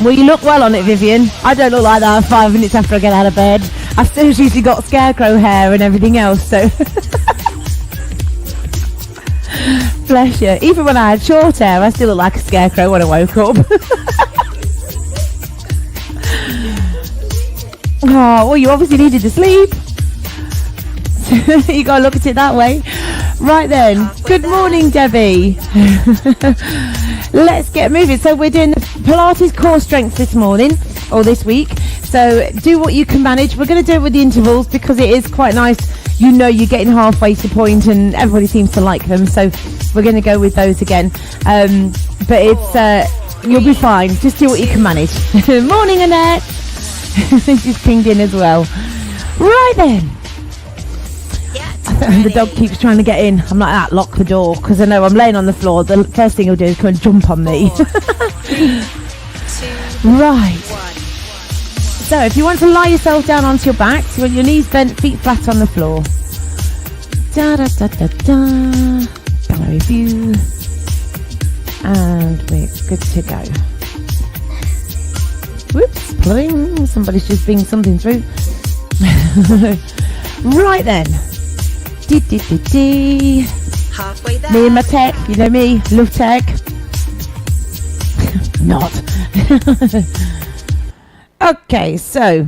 Well, you look well on it, Vivian. I don't look like that 5 minutes after I get out of bed. I've still usually got scarecrow hair and everything else, so... Bless you. Even when I had short hair, I still look like a scarecrow when I woke up. Oh, well, you obviously needed to sleep. You got to look at it that way. Right then. Good morning, Debbie. Let's get moving. So we're doing the Pilates core strength this morning, or this week. So do what you can manage. We're going to do it with the intervals because it is quite nice. You know, you're getting halfway to point and everybody seems to like them. So we're going to go with those again. But it's you'll be fine. Just do what you can manage. Morning, Annette. She's pinged in as well. Right then. The dog keeps trying to get in. I'm like that. Lock the door because I know I'm laying on the floor. The first thing he'll do is come and jump on me. 4, 3, 2, right. 1. So if you want to lie yourself down onto your back, so your knees bent, feet flat on the floor. Da da da da da. Gallery view. And we're good to go. Whoops, pling. Somebody's just binged something through. Right then. Halfway there. Me and my tech, you know me, love tech. Not. Okay, so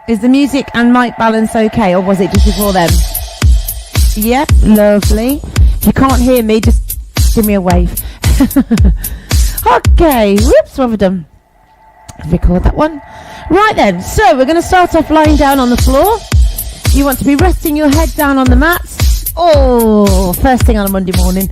is the music and mic balance okay, or was it just before them? Yep, lovely. If you can't hear me, just give me a wave. Okay, whoops, what have I done? Record that one. Right then, so we're going to start off lying down on the floor. You want to be resting your head down on the mat. Oh, first thing on a Monday morning.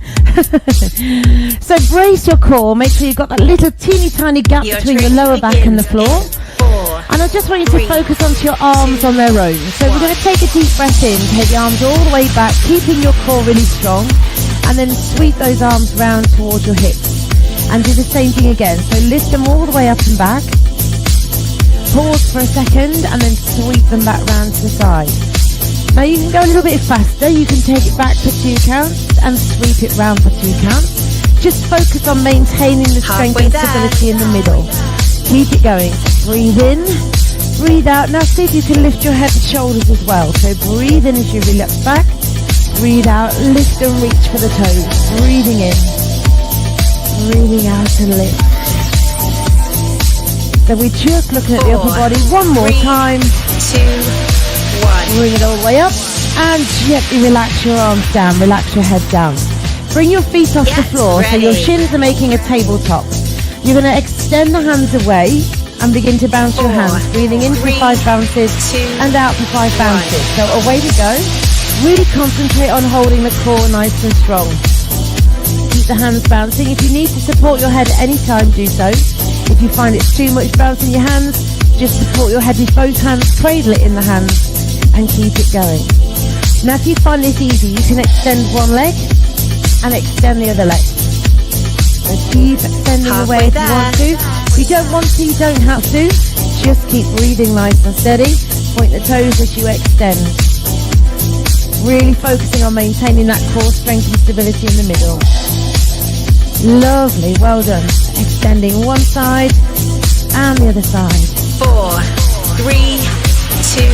So brace your core. Make sure you've got that little teeny tiny gap between the lower back and the floor. 4, and I just want you to focus onto your arms on their own. So we're going to take a deep breath in. Take the arms all the way back, keeping your core really strong. And then sweep those arms round towards your hips. And do the same thing again. So lift them all the way up and back. Pause for a second and then sweep them back round to the side. Now you can go a little bit faster. You can take it back for 2 counts and sweep it round for 2 counts. Just focus on maintaining the strength and stability in the middle. Keep it going. Breathe in, breathe out. Now see if you can lift your head and shoulders as well. So breathe in as you relax back. Breathe out, lift and reach for the toes. Breathing in, breathing out and lift. So we're just looking at the upper body one more time. 2, 1. Bring it all the way up and gently relax your arms down, relax your head down. Bring your feet off the floor so your shins are making a tabletop. You're going to extend the hands away and begin to bounce your hands, breathing in for 5 bounces and out for 5 bounces. So away we go. Really concentrate on holding the core nice and strong. Keep the hands bouncing. If you need to support your head at any time, do so. If you find it's too much bouncing your hands, just support your head with both hands, cradle it in the hands, and keep it going. Now if you find this easy, you can extend one leg and extend the other leg. So keep extending the way if you want to. If you don't want to, you don't have to. Just keep breathing nice and steady. Point the toes as you extend. Really focusing on maintaining that core strength and stability in the middle. Lovely, well done. Extending one side and the other side. 4, 3, 2,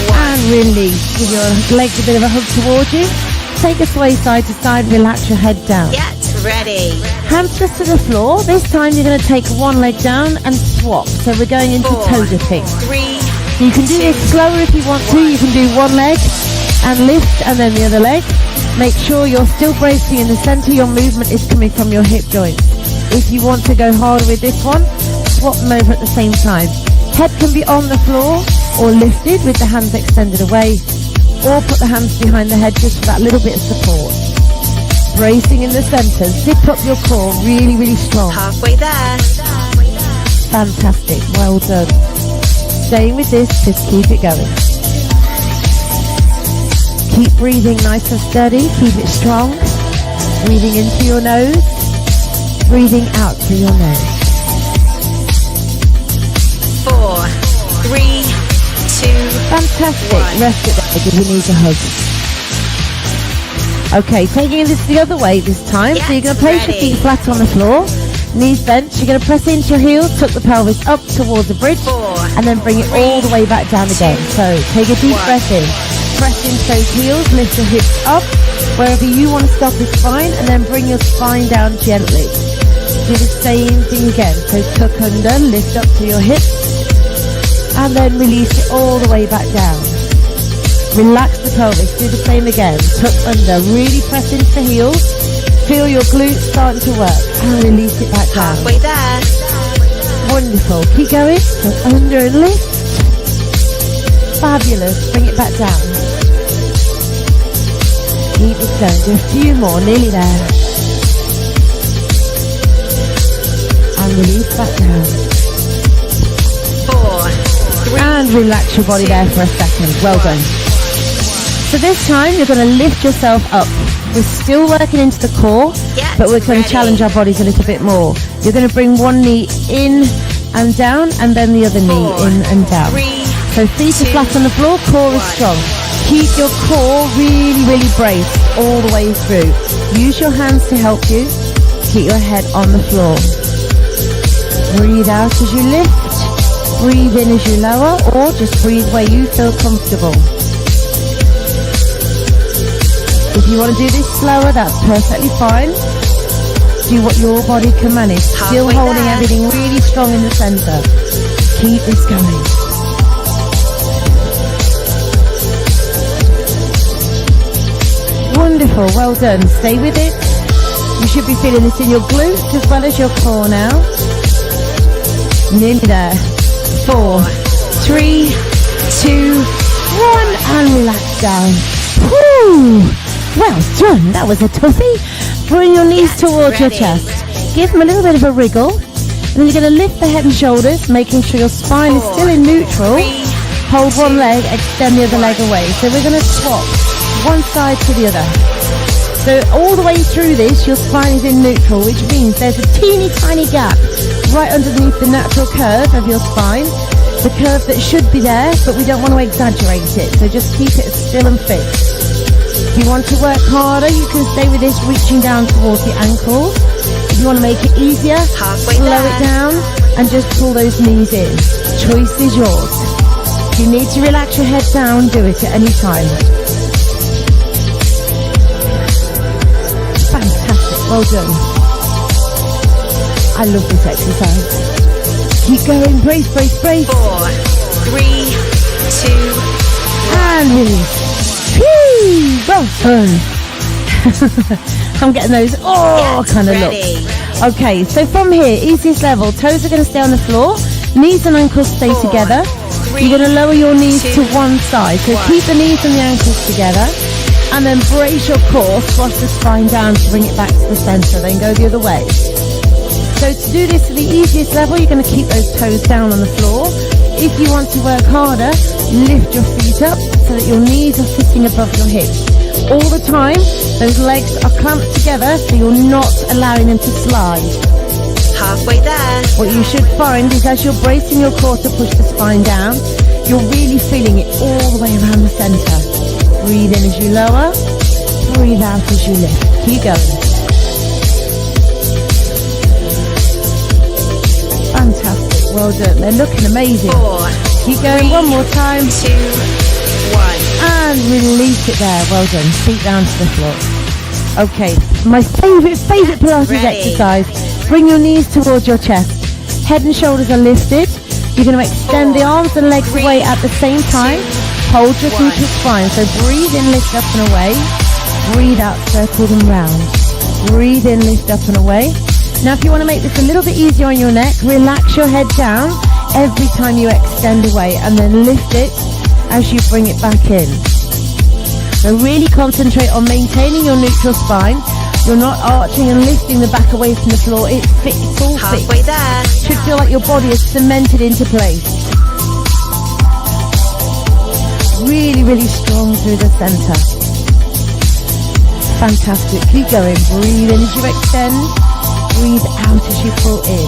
1. And release. Give your legs a bit of a hug towards you. Take a sway side to side, relax your head down. Get ready. Hands just to the floor. This time you're going to take one leg down and swap. So we're going into toe dipping. 3, you can do this slower if you want to. You can do one leg and lift and then the other leg. Make sure you're still bracing in the center. Your movement is coming from your hip joints. If you want to go harder with this one, swap them over at the same time. Head can be on the floor or lifted with the hands extended away, or put the hands behind the head just for that little bit of support. Bracing in the center. Zip up your core really, really strong. Halfway there. Fantastic. Well done. Staying with this, just keep it going. Keep breathing nice and steady. Keep it strong. Breathing in through your nose. Breathing out through your nose. 4, 3, 2, Fantastic. 1. Rest it there. Give your knees a hug. Okay, taking this the other way this time. So you're going to place your feet flat on the floor, knees bent. You're going to press into your heels, tuck the pelvis up towards the bridge, and then bring it all the way back down again. So take a deep breath in. Press into those heels, lift your hips up. Wherever you want to stop is fine, and then bring your spine down gently. Do the same thing again. So tuck under, lift up to your hips, and then release it all the way back down. Relax the pelvis, do the same again. Tuck under, really press into the heels. Feel your glutes starting to work and release it back down. Halfway there. Wonderful. Keep going. Tuck under and lift. Fabulous. Bring it back down. Keep it going. Do a few more. Nearly there. And release back down. 4, 3. And relax your body there for a second. Well done. So this time you're going to lift yourself up. We're still working into the core, but we're going to challenge our bodies a little bit more. You're going to bring one knee in and down, and then the other knee in and down. So feet are flat on the floor, core is strong. Keep your core really, really braced all the way through. Use your hands to help you. Keep your head on the floor. Breathe out as you lift. Breathe in as you lower, or just breathe where you feel comfortable. If you want to do this slower, that's perfectly fine. Do what your body can manage. Still holding everything really strong in the center. Keep this going. Wonderful, well done. Stay with it. You should be feeling this in your glutes as well as your core now. Nearly there. 4, 3, 2, 1, and relax down. Whew. Well done, that was a toughie. Bring your knees towards your chest. Give them a little bit of a wriggle. And then you're going to lift the head and shoulders, making sure your spine is still in neutral. Hold one leg, extend the other leg away. So we're going to swap one side to the other. So all the way through this, your spine is in neutral, which means there's a teeny tiny gap right underneath the natural curve of your spine. The curve that should be there, but we don't want to exaggerate it. So just keep it still and fixed. If you want to work harder, you can stay with this, reaching down towards the ankles. If you want to make it easier, slow it down and just pull those knees in. Choice is yours. If you need to relax your head down, do it at any time. Fantastic, well done. I love this exercise. Keep going, brace, brace, brace. 4, 3, 2, and release. Whee! Well done. I'm getting those kind of looks. Okay, so from here, easiest level, toes are going to stay on the floor, knees and ankles stay together. You're going to lower your knees to one side, so keep the knees and the ankles together, and then brace your core, squash the spine down to bring it back to the center, then go the other way. So to do this to the easiest level, you're going to keep those toes down on the floor. If you want to work harder, lift your feet up so that your knees are sitting above your hips. All the time, those legs are clamped together so you're not allowing them to slide. halfway there. What you should find is as you're bracing your core to push the spine down, you're really feeling it all the way around the center. Breathe in as you lower, breathe out as you lift. Keep going. Fantastic, well done. They're looking amazing. 4, Keep going, 1 more time. 2, 1. And release it there, well done. Feet down to the floor. Okay, my favourite Pilates exercise. Bring your knees towards your chest. Head and shoulders are lifted. You're going to extend the arms and legs away at the same time. Hold your neutral spine. So breathe in, lift up and away. Breathe out, circle them round. Breathe in, lift up and away. Now if you want to make this a little bit easier on your neck, relax your head down every time you extend away and then lift it as you bring it back in. So really concentrate on maintaining your neutral spine. You're not arching and lifting the back away from the floor. It's all fixed. Halfway there. Should feel like your body is cemented into place. Really, really strong through the center. Fantastic. Keep going. Breathe in as you extend. Breathe out as you pull in.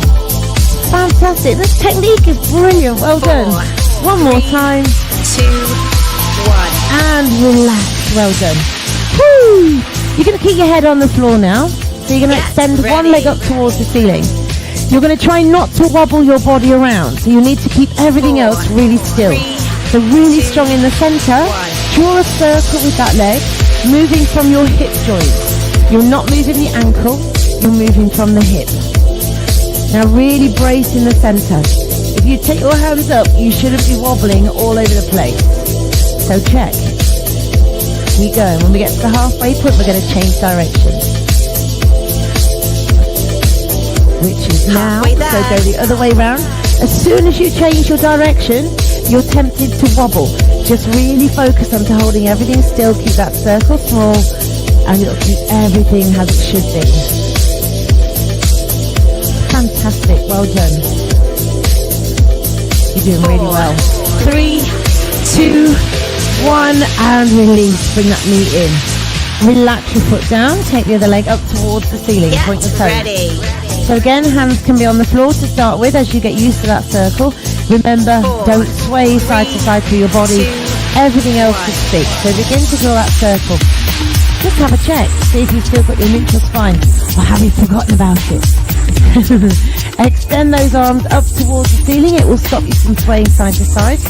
Fantastic. This technique is brilliant. Well done. 1 more time. 2, 1. And relax. Well done. Woo! You're going to keep your head on the floor now. So you're going to extend one leg up towards the ceiling. You're going to try not to wobble your body around. So you need to keep everything else really still. So really strong in the center. Draw a circle with that leg, moving from your hip joint. You're not moving the ankle, you're moving from the hip. Now really brace in the center. If you take your hands up, you shouldn't be wobbling all over the place. So check. Keep going. When we get to the halfway point, we're going to change direction. Which is now. So go the other way round. As soon as you change your direction, you're tempted to wobble. Just really focus on holding everything still. Keep that circle small, and it'll keep everything as it should be. Fantastic. Well done. You're doing really well. 3, 2, 1, and release. Bring that knee in. Relax your foot down. Take the other leg up towards the ceiling. Point the toes. Ready. So again, hands can be on the floor to start with as you get used to that circle. Remember, don't sway side to side through your body. Everything else is fixed. So begin to draw that circle. Just have a check. See if you've still got your neutral spine. Or have you forgotten about it? Extend those arms up towards the ceiling. It will stop you from swaying side to side.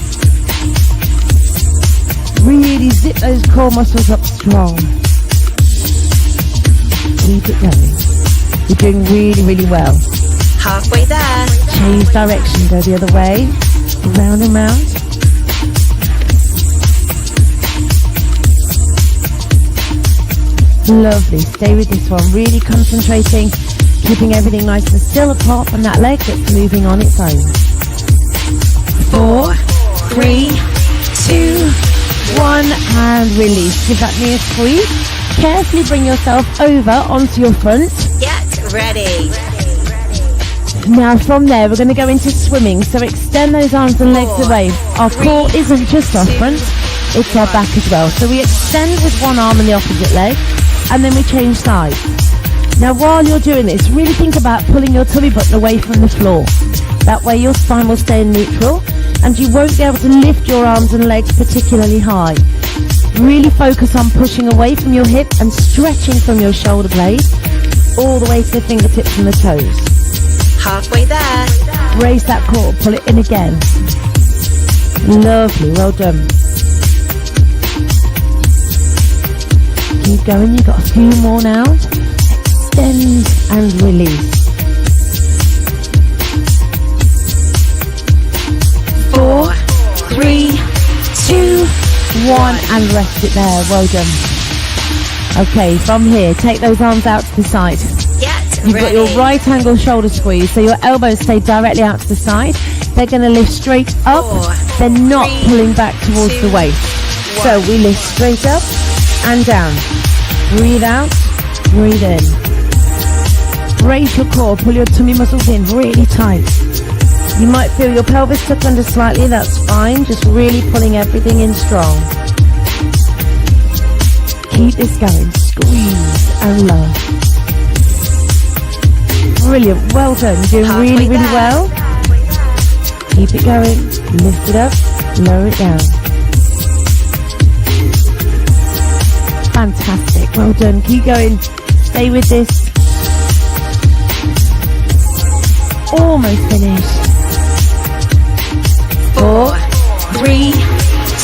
Really zip those core muscles up strong. Keep it going. You're doing really, really well. Halfway there. Change direction, go the other way, round and round. Lovely, stay with this one, really concentrating, keeping everything nice and still apart from that leg that's moving on its own. 4, 3, 2, 1, and release. Give that knee a squeeze. Carefully bring yourself over onto your front. Get ready. Now from there we're going to go into swimming, so extend those arms and legs away. Our core isn't just our front, it's our back as well. So we extend with one arm and the opposite leg, and then we change sides. Now while you're doing this, really think about pulling your tummy button away from the floor. That way your spine will stay in neutral and you won't be able to lift your arms and legs particularly high. Really focus on pushing away from your hip and stretching from your shoulder blades all the way to the fingertips and the toes. Halfway there. Raise that core, pull it in again. Lovely, well done. Keep going, you've got a few more now. Extend and release. 4, 3, 2, 1, and rest it there. Well done. Okay, from here, take those arms out to the side. You've got your right angle shoulder squeeze, so your elbows stay directly out to the side. They're going to lift straight up. They're not pulling back towards the waist. So we lift straight up and down. Breathe out, breathe in. Brace your core, pull your tummy muscles in really tight. You might feel your pelvis tuck under slightly, that's fine. Just really pulling everything in strong. Keep this going, squeeze and low. Brilliant, well done. You're doing really, really well. Keep it going. Lift it up, lower it down. Fantastic, well done. Keep going. Stay with this. Almost finished. 4, 3,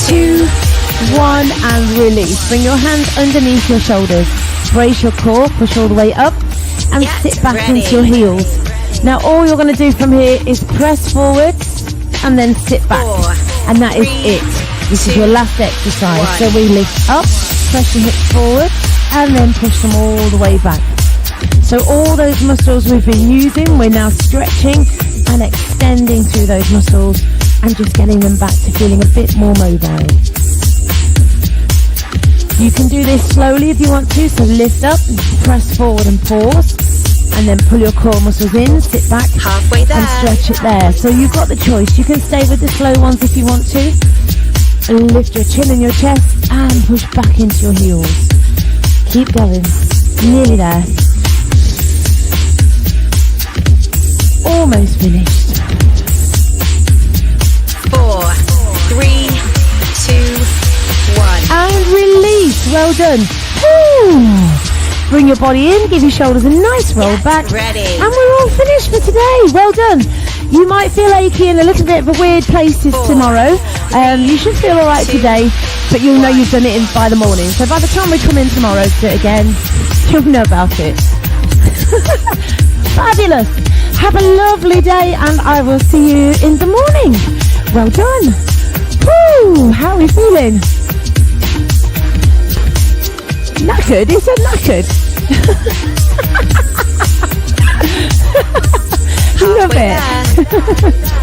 2, 1, and release. Bring your hands underneath your shoulders. Brace your core, push all the way up. And sit back into your heels. Now all you're going to do from here is press forwards and then sit back. And that is it. This is your last exercise. So we lift up, press your hips forward, and then push them all the way back. So all those muscles we've been using, we're now stretching and extending through those muscles and just getting them back to feeling a bit more mobile. You can do this slowly if you want to, so lift up, press forward and pause, and then pull your core muscles in, sit back Halfway there. and stretch it there. So you've got the choice. You can stay with the slow ones if you want to, and lift your chin and your chest and push back into your heels. Keep going, nearly there. Almost finished. 4, 3, 2, 1. And release. Well done. Woo. Bring your body in, give your shoulders a nice roll back. Ready. And we're all finished for today. Well done. You might feel achy in a little bit of a weird places tomorrow. You should feel all right today, but you'll know you've done it by the morning. So by the time we come in tomorrow to do it again, you'll know about it. Fabulous. Have a lovely day, and I will see you in the morning. Well done. Woo, how are we feeling? Knackered? He said knackered. Love it.